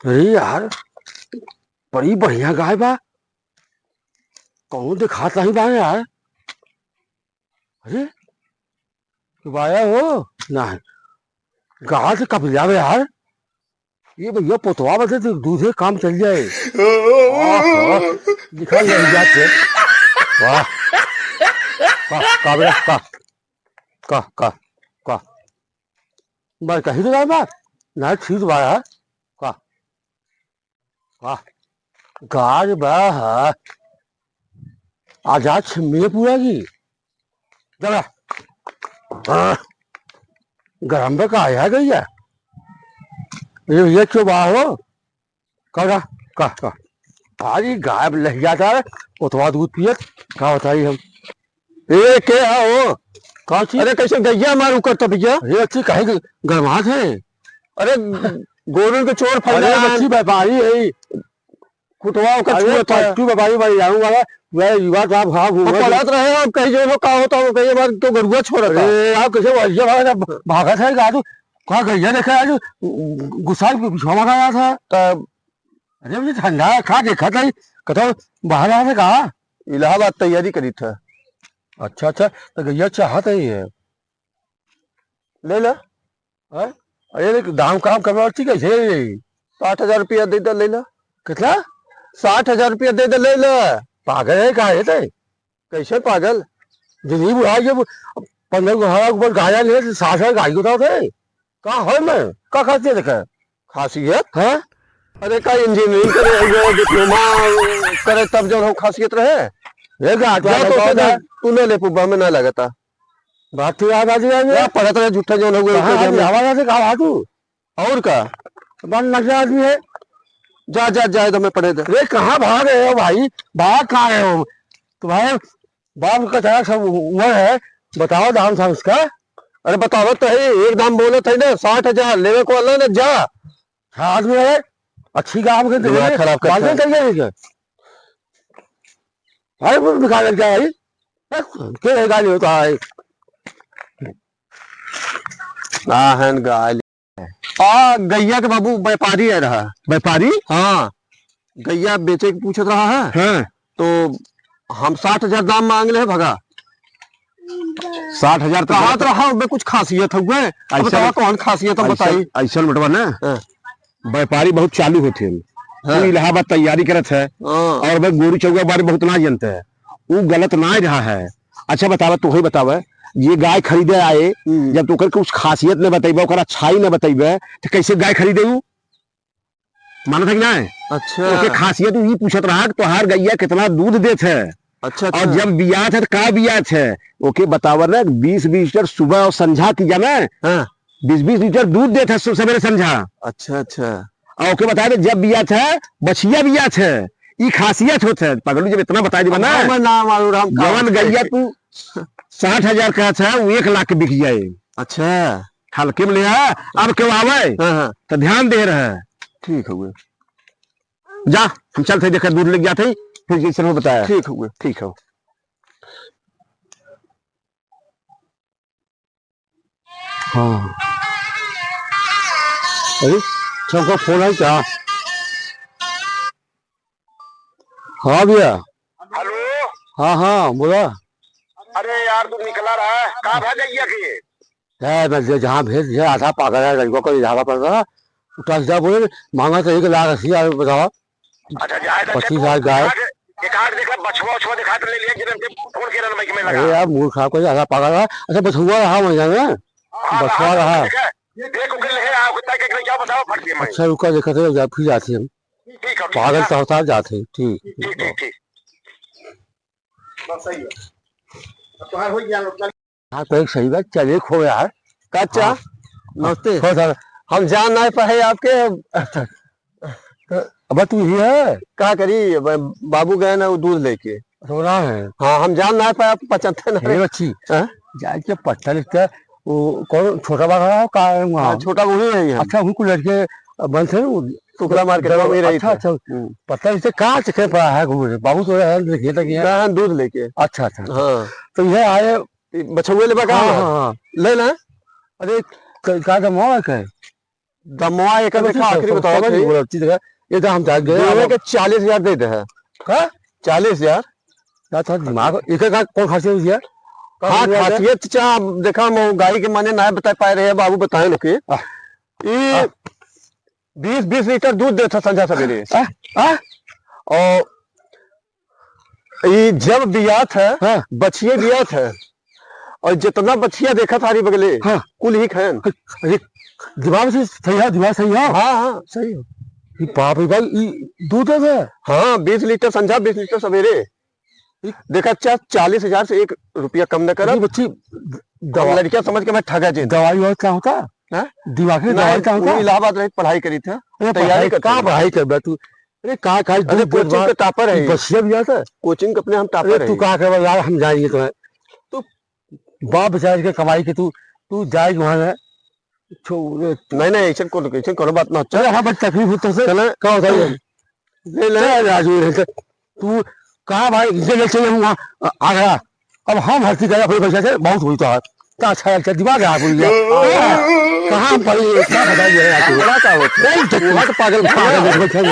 अरे यार, बड़ी बढ़िया गाय बा। कौन दिखात नहीं बा यार। अरे बाया हो ना, गाय से कब जावे यार। ये भैया पोतवा बसे तो दूसरे काम चल जाए। दिखा ले जाते। वाह, का बेटा का का बस कहीं तो बा ना, ठीक बा यार। का का गाय बा है आजाद छिम्मी पूरा की जरा। हाँ, गरम पे का आया गई है। ये क्यों बाहर हो। का आज गायब लग जाता है। उतवा दूध पिए क्या बताइए हम। ए क्या हो? कौन सी? अरे कैसे गैया मारू करता भैया? ये अच्छी कहीं गरमात है। अरे गोरू के चोर फल अरे अच्छी व्यापारी है। कुटवा का अरे छुआ था। पट्टू व्यापारी बन जाऊंगा वह युवा साहब हाँ घूमे। पढ़त रहे आप कहीं जो का होता हो कहीं बार तो गरुआ छोड़ा था। अरे आप कैसे भागत है गा तू कहा गैया देखा आज गुस्सा पिछवा मारा था तब अरे मुझे ठंडा खा देखा था कथा बाहर आया था कहा इलाहाबाद तैयारी करी था। अच्छा तो गैया चाहत है ये ले ला। हैं? अरे दाम काम करवा कैसे 60,000 रुपया दे दे ले ला। कितना 60,000 रुपया दे दे ले ला। पागल है कहा थे कैसे पागल? जिंदगी बुढ़ा जब 15 ऊपर गाया ले 60 गाय को थे कहा है मैं क्या खाते देखा खासियत है। अरे का इंजीनियरिंग करे डिप्लोमा करे तब जो हम खासियत रहे ये तो तू ले पुब्बा में ना लगता बात तो याद आ जाएगा पढ़त रहे झूठा जो हवा से कहा तू और का बन नशा आदमी है। जा जा जाए तो मैं पढ़े दे। अरे कहाँ भाग रहे हो भाई भाग कहाँ रहे हो तुम्हारे बाप का तरह सब उम्र है बताओ दाम था उसका। अरे बताओ तो है एक दाम बोले थे ना 60,000 लेवे को अल्लाह ने जा आदमी है अच्छी काम के खराब कर अरे वो निकाल क्या भाई क्या गाली होता है। गाल गैया के बाबू व्यापारी है रहा। व्यापारी हाँ गैया बेचे के पूछत रहा है। हाँ तो हम 60,000 दाम मांग ले भगा 60,000 कहा तो रहा उसमें कुछ खासियत हुए ऐसा कौन खासियत है बताई। ऐसा बटवा ना व्यापारी बहुत चालू होते हैं। हाँ। इलाहाबाद तैयारी करत है और वह गोरू चौका बारे बहुत ना जानते है वो गलत ना रहा है। अच्छा बतावा तू ही बतावा ये गाय खरीदे आए जब तो कुछ खासियत न बतेबे अच्छाई न बतेबे तो कैसे गाय खरीदे माना था कि ना। अच्छा तो खासियत ये पूछत रहा कि तोहार गैया कितना दूध देत है। अच्छा और जब बियात है तो का बियात है ओके बतावा ना 20-20 लीटर सुबह और संझा किया ना। हाँ 20-20 लीटर दूध देता है सवेरे संझा। अच्छा और ओके बताया जब बियात है बछिया बियात है ये खासियत होता है पगलू जब इतना बता दी ना जवन गैया तू 60,000 का था वो 1 लाख के बिक जाए। अच्छा हल्के में ले अब क्यों आवे तो ध्यान दे रहा है। ठीक हुए जा हम चलते देखा दूध लग जाते फिर जिस बताया ठीक हुए ठीक है। हाँ अरे सबका फोन है क्या। हाँ भैया हेलो। हाँ बोला। अरे यार तू निकला रहा है कहाँ भाग गई है मैं जहाँ भेज दिया आधा पागल है लड़कों को ढाबा पड़ रहा उठा बोले मांगा तो 1,80,000 बताओ। अच्छा जाए 25,000 गाय एक आठ देखा बछवा उछवा दिखा तो ले लिया जिधर फोन किया माइक में लगा। अरे यार मूड खराब कर आधा पागल रहा। अच्छा बछुआ रहा महीना में बछवा रहा। देख उके ले आओ कितना के क्या बताओ फट के मैं। अच्छा रुका देखा थे फिर जाती हम ठीक है पागल तो होता जाते ठीक ठीक बस सही है अब तो हो गया। हाँ तो एक सही बात चले खो यार चाचा नमस्ते। हो सर हम जान नहीं पाए आपके अब तू ही है क्या करी बाबू गए ना वो दूध लेके रो रहा है। हाँ हम जान नहीं पाए आप पचते अरे ना अच्छी जाए के पत्थर लिखता वो कौन छोटा बागा का वहाँ छोटा वही है यहाँ। अच्छा उनको लड़के बंद थे टुकड़ा मार के वही रही अच्छा पत्थर लिखते कहाँ से पड़ा है घूम बाबू तो देखिए तक दूध लेके। अच्छा हाँ तो यह आए बछुए ले बगा हाँ ले ना। अरे का दमवा है दमवा एक देखा आखिरी बताओ समझ सही। बोला ठीक है ये तो हम जाग देवे गए के 40,000 दे दे है। का 40,000। ना था दिमाग एक का कौन खासियत हुई है हाँ खासियत चाह देखा महंगाई के माने ना बता पाए रहे बाबू बताए लोग के ये 20-20 लीटर दूध देता संझा सवेरे और ये जब बियात है हाँ। बछिए बियात है और जितना बछिया देखा थारी बगले हाँ। कुल ही खैन। अरे दिमाग से सही है दिमाग सही है हाँ हाँ सही है ये बाप रे भाई ये दूध है हाँ 20 लीटर संझा 20 लीटर सवेरे देखा 40,000 से 1 रुपया कम न करा। ये बच्ची दवा लड़कियां समझ के मैं ठगा जी दवाई और क्या होता दिमाग में दवाई क्या होता इलाहाबाद रही पढ़ाई करी था अरे तैयारी पढ़ाई कहाँ पढ़ाई कर बे तू अरे कहाँ कहाँ अरे कोचिंग का टॉपर है बसिया भी आता कोचिंग अपने हम अरे टॉपर तू है। कहाँ कर यार हम जाएंगे तुम्हें तू बाप बेचारे के कमाई के तू जाएगी वहां है नहीं नहीं ऐसा कोनो बात ना चल हाँ बस तकलीफ होता से चले क्या होता है ले ले राजू तू कहाँ भाई ले चले हम वहाँ आ गया अब हम भर्ती करा फिर पैसा से बहुत हुई तो है क्या अच्छा लगता दिमाग है बोल कहाँ पड़ी क्या बताइए क्या होता है? पागल